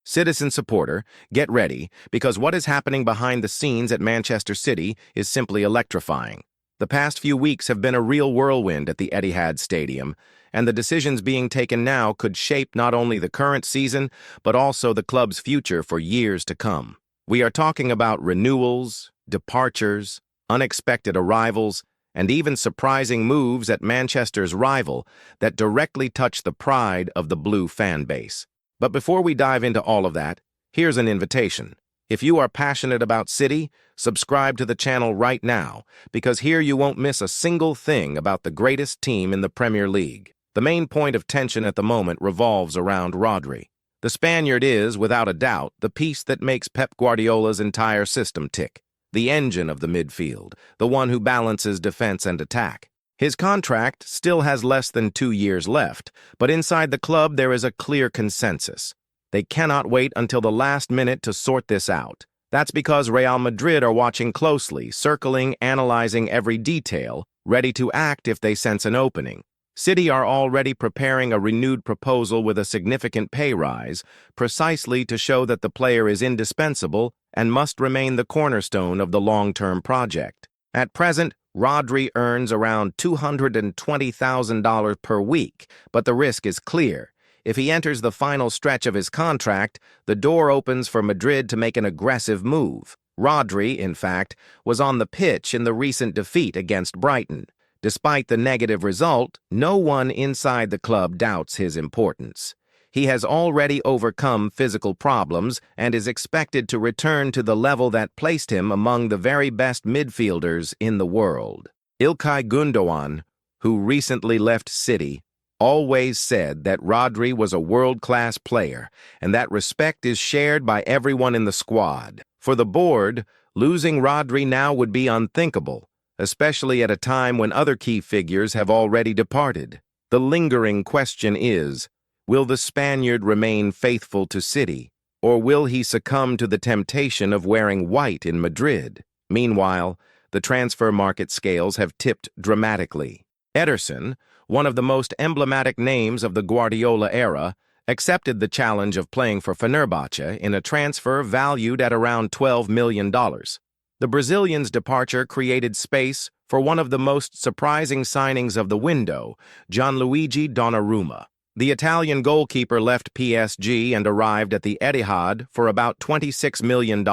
Citizen supporter, get ready, because what is happening behind the scenes at Manchester City is simply electrifying. The past few weeks have been a real whirlwind at the Etihad Stadium, and the decisions being taken now could shape not only the current season, but also the club's future for years to come. We are talking about renewals, departures, unexpected arrivals, and even surprising moves at Manchester's rival that directly touch the pride of the Blue fan base. But before we dive into all of that, here's an invitation. If you are passionate about City, subscribe to the channel right now, because here you won't miss a single thing about the greatest team in the Premier League. The main point of tension at the moment revolves around Rodri. The Spaniard is, without a doubt, the piece that makes Pep Guardiola's entire system tick. The engine of the midfield, the one who balances defense and attack. His contract still has less than 2 years left, but inside the club there is a clear consensus. They cannot wait until the last minute to sort this out. That's because Real Madrid are watching closely, circling, analyzing every detail, ready to act if they sense an opening. City are already preparing a renewed proposal with a significant pay rise, precisely to show that the player is indispensable and must remain the cornerstone of the long-term project. At present, Rodri earns around $220,000 per week, but the risk is clear. If he enters the final stretch of his contract, the door opens for Madrid to make an aggressive move. Rodri, in fact, was on the pitch in the recent defeat against Brighton. Despite the negative result, no one inside the club doubts his importance. He has already overcome physical problems and is expected to return to the level that placed him among the very best midfielders in the world. İlkay Gündoğan, who recently left City, always said that Rodri was a world-class player, and that respect is shared by everyone in the squad. For the board, losing Rodri now would be unthinkable, especially at a time when other key figures have already departed. The lingering question is, will the Spaniard remain faithful to City, or will he succumb to the temptation of wearing white in Madrid? Meanwhile, the transfer market scales have tipped dramatically. Ederson, one of the most emblematic names of the Guardiola era, accepted the challenge of playing for Fenerbahce in a transfer valued at around $12 million. The Brazilian's departure created space for one of the most surprising signings of the window, Gianluigi Donnarumma. The Italian goalkeeper left PSG and arrived at the Etihad for about $26 million.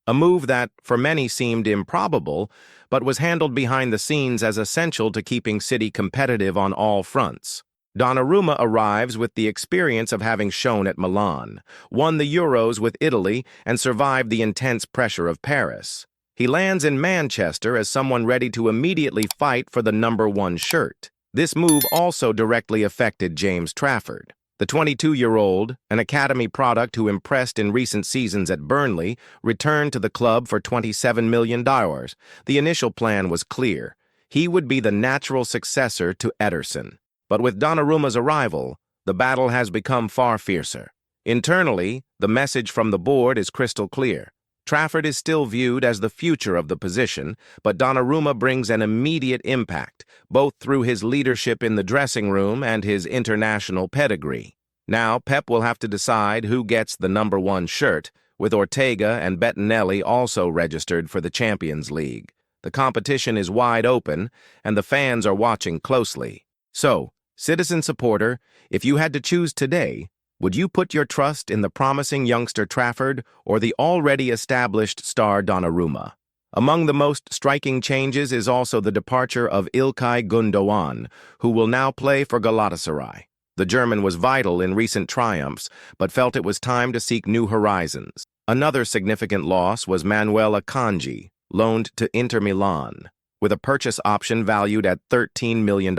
A move that, for many, seemed improbable, but was handled behind the scenes as essential to keeping City competitive on all fronts. Donnarumma arrives with the experience of having shown at Milan, won the Euros with Italy, and survived the intense pressure of Paris. He lands in Manchester as someone ready to immediately fight for the #1 shirt. This move also directly affected James Trafford. The 22-year-old, an academy product who impressed in recent seasons at Burnley, returned to the club for $27 million. The initial plan was clear. He would be the natural successor to Ederson. But with Donnarumma's arrival, the battle has become far fiercer. Internally, the message from the board is crystal clear. Trafford is still viewed as the future of the position, but Donnarumma brings an immediate impact, both through his leadership in the dressing room and his international pedigree. Now, Pep will have to decide who gets the #1 shirt, with Ortega and Bettinelli also registered for the Champions League. The competition is wide open, and the fans are watching closely. So, citizen supporter, if you had to choose today, would you put your trust in the promising youngster Trafford or the already established star Donnarumma? Among the most striking changes is also the departure of İlkay Gündoğan, who will now play for Galatasaray. The German was vital in recent triumphs, but felt it was time to seek new horizons. Another significant loss was Manuel Akanji, loaned to Inter Milan, with a purchase option valued at $13 million.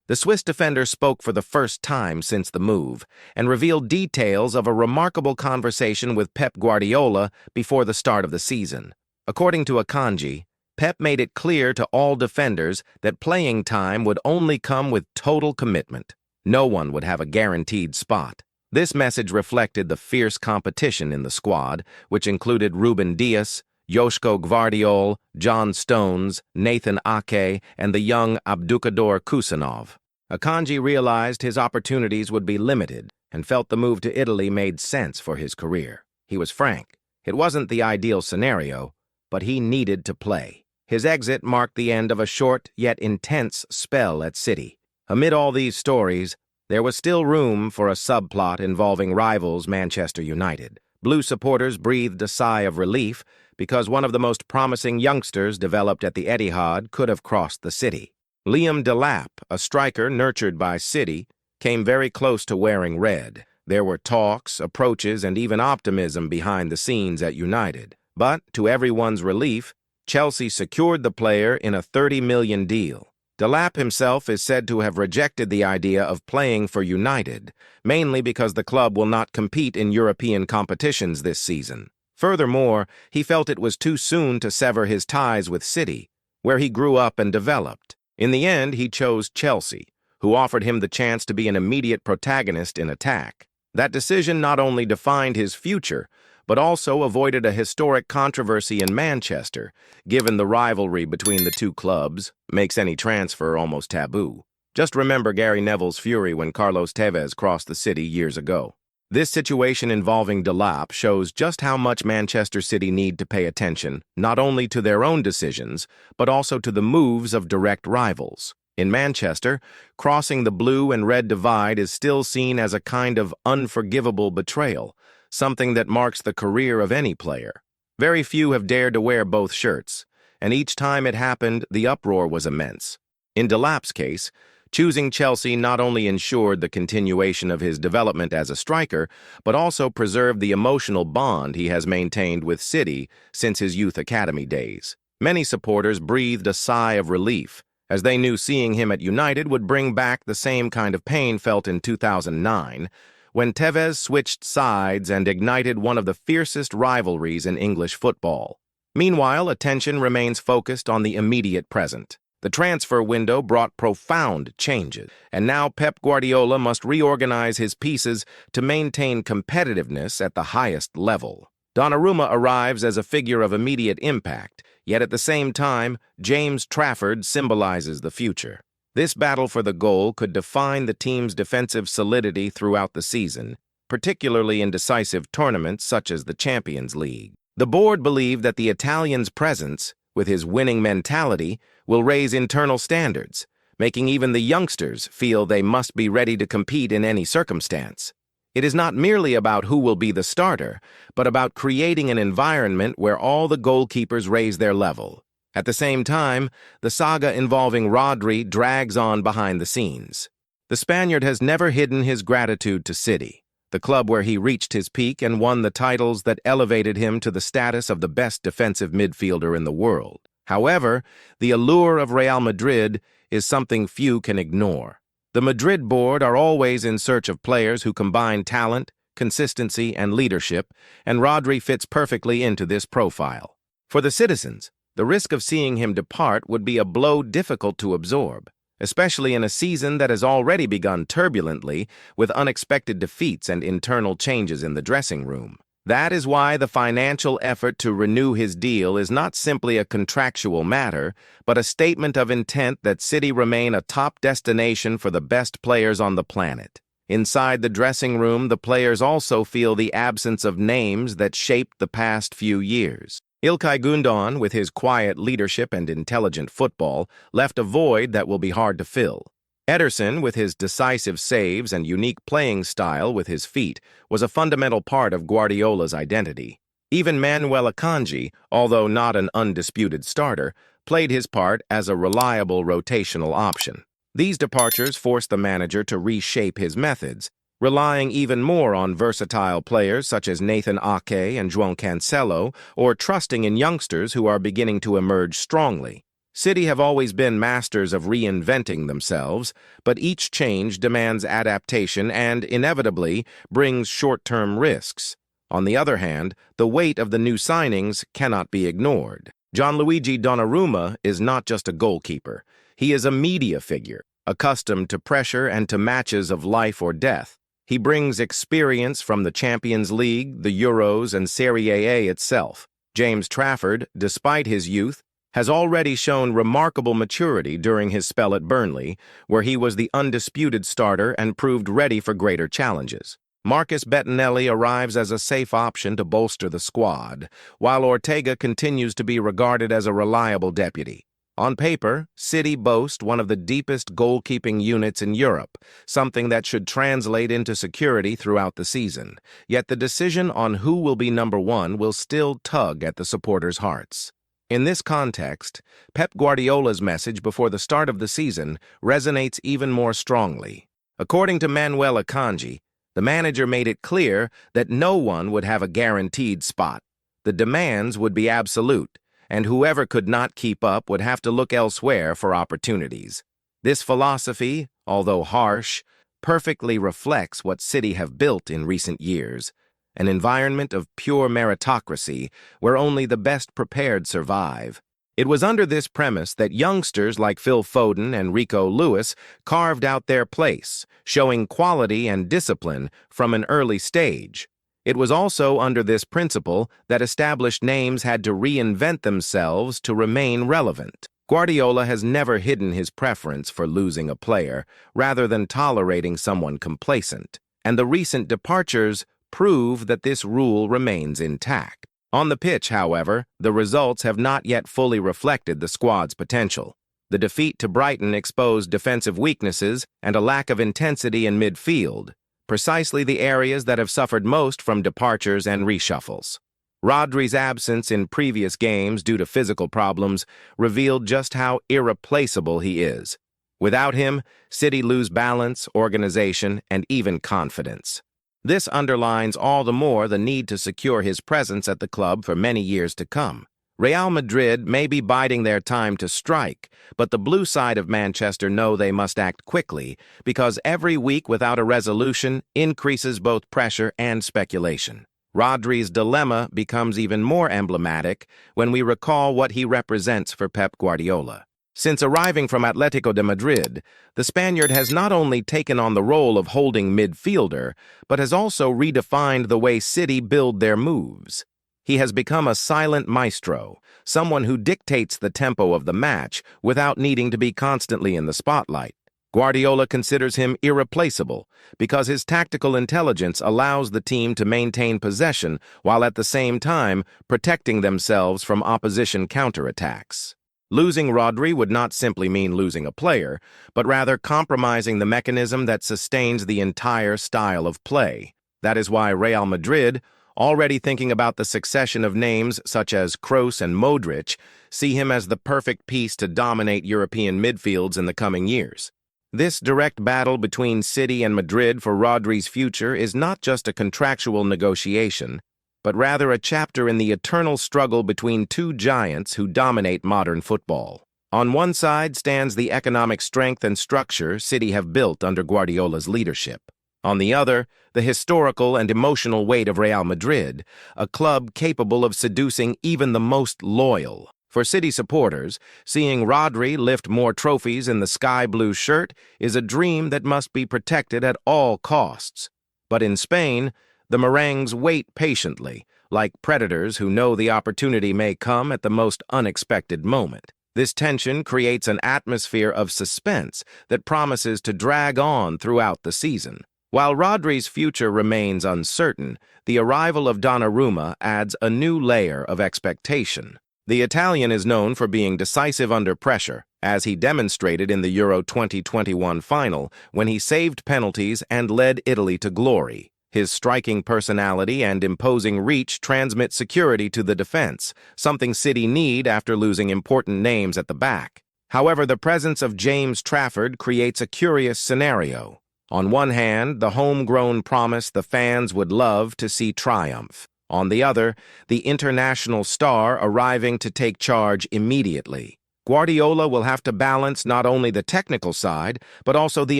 The Swiss defender spoke for the first time since the move and revealed details of a remarkable conversation with Pep Guardiola before the start of the season. According to Akanji, Pep made it clear to all defenders that playing time would only come with total commitment. No one would have a guaranteed spot. This message reflected the fierce competition in the squad, which included Ruben Dias, Joško Gvardiol, John Stones, Nathan Ake, and the young Abdulkadir Kusanov. Akanji realized his opportunities would be limited, and felt the move to Italy made sense for his career. He was frank. It wasn't the ideal scenario, but he needed to play. His exit marked the end of a short yet intense spell at City. Amid all these stories, there was still room for a subplot involving rivals Manchester United. Blue supporters breathed a sigh of relief because one of the most promising youngsters developed at the Etihad could have crossed the city. Liam Delap, a striker nurtured by City, came very close to wearing red. There were talks, approaches, and even optimism behind the scenes at United. But, to everyone's relief, Chelsea secured the player in a $30 million deal. Delap himself is said to have rejected the idea of playing for United, mainly because the club will not compete in European competitions this season. Furthermore, he felt it was too soon to sever his ties with City, where he grew up and developed. In the end, he chose Chelsea, who offered him the chance to be an immediate protagonist in attack. That decision not only defined his future, but also avoided a historic controversy in Manchester, given the rivalry between the two clubs makes any transfer almost taboo. Just remember Gary Neville's fury when Carlos Tevez crossed the city years ago. This situation involving Delap shows just how much Manchester City need to pay attention, not only to their own decisions, but also to the moves of direct rivals. In Manchester, crossing the blue and red divide is still seen as a kind of unforgivable betrayal, something that marks the career of any player. Very few have dared to wear both shirts, and each time it happened, the uproar was immense. In Delap's case, choosing Chelsea not only ensured the continuation of his development as a striker, but also preserved the emotional bond he has maintained with City since his youth academy days. Many supporters breathed a sigh of relief, as they knew seeing him at United would bring back the same kind of pain felt in 2009, when Tevez switched sides and ignited one of the fiercest rivalries in English football. Meanwhile, attention remains focused on the immediate present. The transfer window brought profound changes, and now Pep Guardiola must reorganize his pieces to maintain competitiveness at the highest level. Donnarumma arrives as a figure of immediate impact, yet at the same time, James Trafford symbolizes the future. This battle for the goal could define the team's defensive solidity throughout the season, particularly in decisive tournaments such as the Champions League. The board believed that the Italian's presence, with his winning mentality, will raise internal standards, making even the youngsters feel they must be ready to compete in any circumstance. It is not merely about who will be the starter, but about creating an environment where all the goalkeepers raise their level. At the same time, the saga involving Rodri drags on behind the scenes. The Spaniard has never hidden his gratitude to City, the club where he reached his peak and won the titles that elevated him to the status of the best defensive midfielder in the world. However, the allure of Real Madrid is something few can ignore. The Madrid board are always in search of players who combine talent, consistency, and leadership, and Rodri fits perfectly into this profile. For the citizens, the risk of seeing him depart would be a blow difficult to absorb, especially in a season that has already begun turbulently with unexpected defeats and internal changes in the dressing room. That is why the financial effort to renew his deal is not simply a contractual matter, but a statement of intent that City remain a top destination for the best players on the planet. Inside the dressing room, the players also feel the absence of names that shaped the past few years. Ilkay Gundogan, with his quiet leadership and intelligent football, left a void that will be hard to fill. Ederson, with his decisive saves and unique playing style with his feet, was a fundamental part of Guardiola's identity. Even Manuel Akanji, although not an undisputed starter, played his part as a reliable rotational option. These departures forced the manager to reshape his methods, relying even more on versatile players such as Nathan Ake and João Cancelo, or trusting in youngsters who are beginning to emerge strongly. City have always been masters of reinventing themselves, but each change demands adaptation and, inevitably, brings short-term risks. On the other hand, the weight of the new signings cannot be ignored. Gianluigi Donnarumma is not just a goalkeeper. He is a media figure, accustomed to pressure and to matches of life or death. He brings experience from the Champions League, the Euros, and Serie A itself. James Trafford, despite his youth, has already shown remarkable maturity during his spell at Burnley, where he was the undisputed starter and proved ready for greater challenges. Marcus Bettinelli arrives as a safe option to bolster the squad, while Ortega continues to be regarded as a reliable deputy. On paper, City boast one of the deepest goalkeeping units in Europe, something that should translate into security throughout the season. Yet the decision on who will be number one will still tug at the supporters' hearts. In this context, Pep Guardiola's message before the start of the season resonates even more strongly. According to Manuel Akanji, the manager made it clear that no one would have a guaranteed spot. The demands would be absolute, and whoever could not keep up would have to look elsewhere for opportunities. This philosophy, although harsh, perfectly reflects what City have built in recent years, an environment of pure meritocracy where only the best prepared survive. It was under this premise that youngsters like Phil Foden and Rico Lewis carved out their place, showing quality and discipline from an early stage. It was also under this principle that established names had to reinvent themselves to remain relevant. Guardiola has never hidden his preference for losing a player, rather than tolerating someone complacent, and the recent departures prove that this rule remains intact. On the pitch, however, the results have not yet fully reflected the squad's potential. The defeat to Brighton exposed defensive weaknesses and a lack of intensity in midfield, precisely the areas that have suffered most from departures and reshuffles. Rodri's absence in previous games due to physical problems revealed just how irreplaceable he is. Without him, City lose balance, organization, and even confidence. This underlines all the more the need to secure his presence at the club for many years to come. Real Madrid may be biding their time to strike, but the blue side of Manchester know they must act quickly, because every week without a resolution increases both pressure and speculation. Rodri's dilemma becomes even more emblematic when we recall what he represents for Pep Guardiola. Since arriving from Atletico de Madrid, the Spaniard has not only taken on the role of holding midfielder, but has also redefined the way City build their moves. He has become a silent maestro, someone who dictates the tempo of the match without needing to be constantly in the spotlight. Guardiola considers him irreplaceable because his tactical intelligence allows the team to maintain possession while at the same time protecting themselves from opposition counterattacks. Losing Rodri would not simply mean losing a player, but rather compromising the mechanism that sustains the entire style of play. That is why Real Madrid, already thinking about the succession of names such as Kroos and Modric, see him as the perfect piece to dominate European midfields in the coming years. This direct battle between City and Madrid for Rodri's future is not just a contractual negotiation, but rather a chapter in the eternal struggle between two giants who dominate modern football. On one side stands the economic strength and structure City have built under Guardiola's leadership. On the other, the historical and emotional weight of Real Madrid, a club capable of seducing even the most loyal. For City supporters, seeing Rodri lift more trophies in the sky blue shirt is a dream that must be protected at all costs. But in Spain, the merengues wait patiently, like predators who know the opportunity may come at the most unexpected moment. This tension creates an atmosphere of suspense that promises to drag on throughout the season. While Rodri's future remains uncertain, the arrival of Donnarumma adds a new layer of expectation. The Italian is known for being decisive under pressure, as he demonstrated in the Euro 2021 final when he saved penalties and led Italy to glory. His striking personality and imposing reach transmit security to the defense, something City need after losing important names at the back. However, the presence of James Trafford creates a curious scenario. On one hand, the homegrown promise the fans would love to see triumph. On the other, the international star arriving to take charge immediately. Guardiola will have to balance not only the technical side, but also the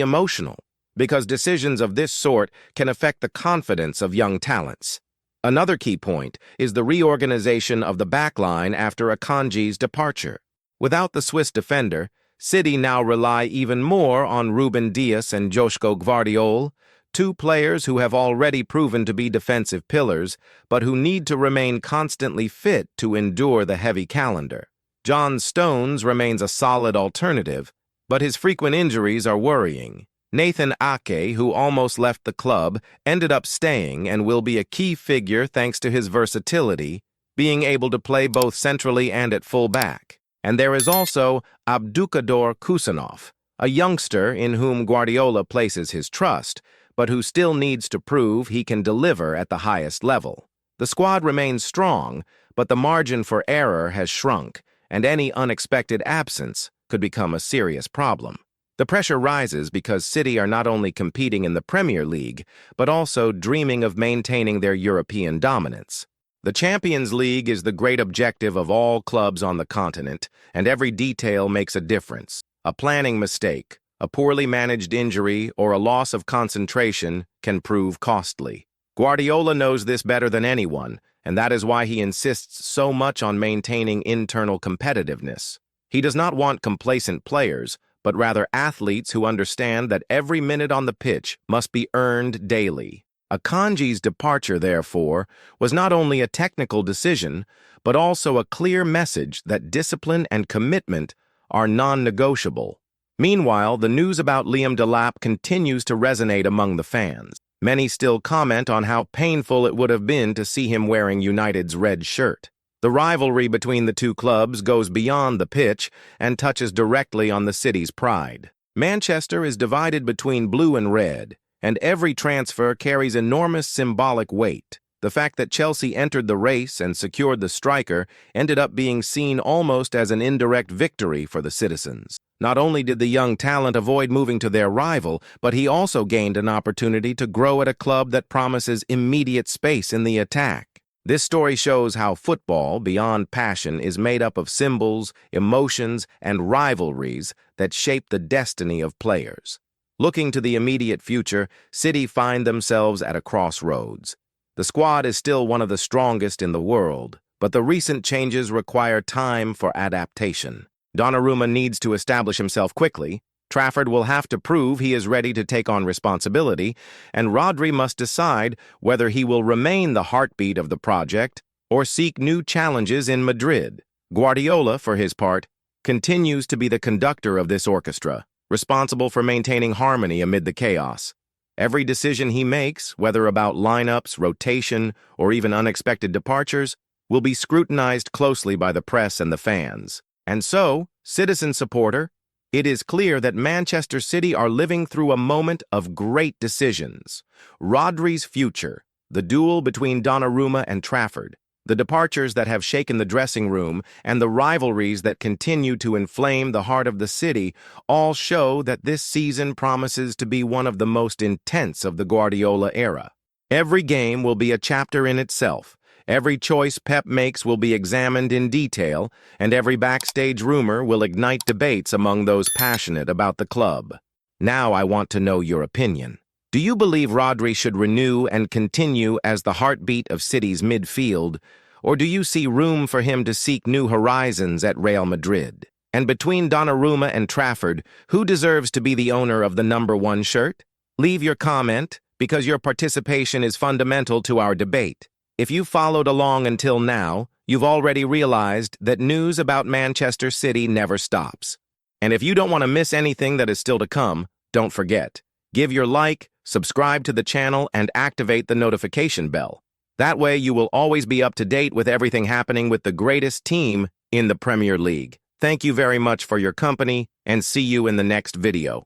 emotional, because decisions of this sort can affect the confidence of young talents. Another key point is the reorganization of the backline after Akanji's departure. Without the Swiss defender, City now rely even more on Ruben Dias and Joško Gvardiol, two players who have already proven to be defensive pillars, but who need to remain constantly fit to endure the heavy calendar. John Stones remains a solid alternative, but his frequent injuries are worrying. Nathan Ake, who almost left the club, ended up staying and will be a key figure thanks to his versatility, being able to play both centrally and at full-back. And there is also Abdulkadir Kusanov, a youngster in whom Guardiola places his trust, but who still needs to prove he can deliver at the highest level. The squad remains strong, but the margin for error has shrunk, and any unexpected absence could become a serious problem. The pressure rises because City are not only competing in the Premier League, but also dreaming of maintaining their European dominance. The Champions League is the great objective of all clubs on the continent, and every detail makes a difference. A planning mistake, a poorly managed injury, or a loss of concentration can prove costly. Guardiola knows this better than anyone, and that is why he insists so much on maintaining internal competitiveness. He does not want complacent players, but rather athletes who understand that every minute on the pitch must be earned daily. Akanji's departure, therefore, was not only a technical decision, but also a clear message that discipline and commitment are non-negotiable. Meanwhile, the news about Liam Delap continues to resonate among the fans. Many still comment on how painful it would have been to see him wearing United's red shirt. The rivalry between the two clubs goes beyond the pitch and touches directly on the city's pride. Manchester is divided between blue and red, and every transfer carries enormous symbolic weight. The fact that Chelsea entered the race and secured the striker ended up being seen almost as an indirect victory for the citizens. Not only did the young talent avoid moving to their rival, but he also gained an opportunity to grow at a club that promises immediate space in the attack. This story shows how football, beyond passion, is made up of symbols, emotions, and rivalries that shape the destiny of players. Looking to the immediate future, City find themselves at a crossroads. The squad is still one of the strongest in the world, but the recent changes require time for adaptation. Donnarumma needs to establish himself quickly, Trafford will have to prove he is ready to take on responsibility, and Rodri must decide whether he will remain the heartbeat of the project or seek new challenges in Madrid. Guardiola, for his part, continues to be the conductor of this orchestra, responsible for maintaining harmony amid the chaos. Every decision he makes, whether about lineups, rotation, or even unexpected departures, will be scrutinized closely by the press and the fans. And so, citizen supporter, it is clear that Manchester City are living through a moment of great decisions. Rodri's future, the duel between Donnarumma and Trafford, the departures that have shaken the dressing room, and the rivalries that continue to inflame the heart of the city all show that this season promises to be one of the most intense of the Guardiola era. Every game will be a chapter in itself. Every choice Pep makes will be examined in detail, and every backstage rumor will ignite debates among those passionate about the club. Now I want to know your opinion. Do you believe Rodri should renew and continue as the heartbeat of City's midfield, or do you see room for him to seek new horizons at Real Madrid? And between Donnarumma and Trafford, who deserves to be the owner of the #1 shirt? Leave your comment, because your participation is fundamental to our debate. If you followed along until now, you've already realized that news about Manchester City never stops. And if you don't want to miss anything that is still to come, don't forget, give your like, subscribe to the channel, and activate the notification bell. That way you will always be up to date with everything happening with the greatest team in the Premier League. Thank you very much for your company, and see you in the next video.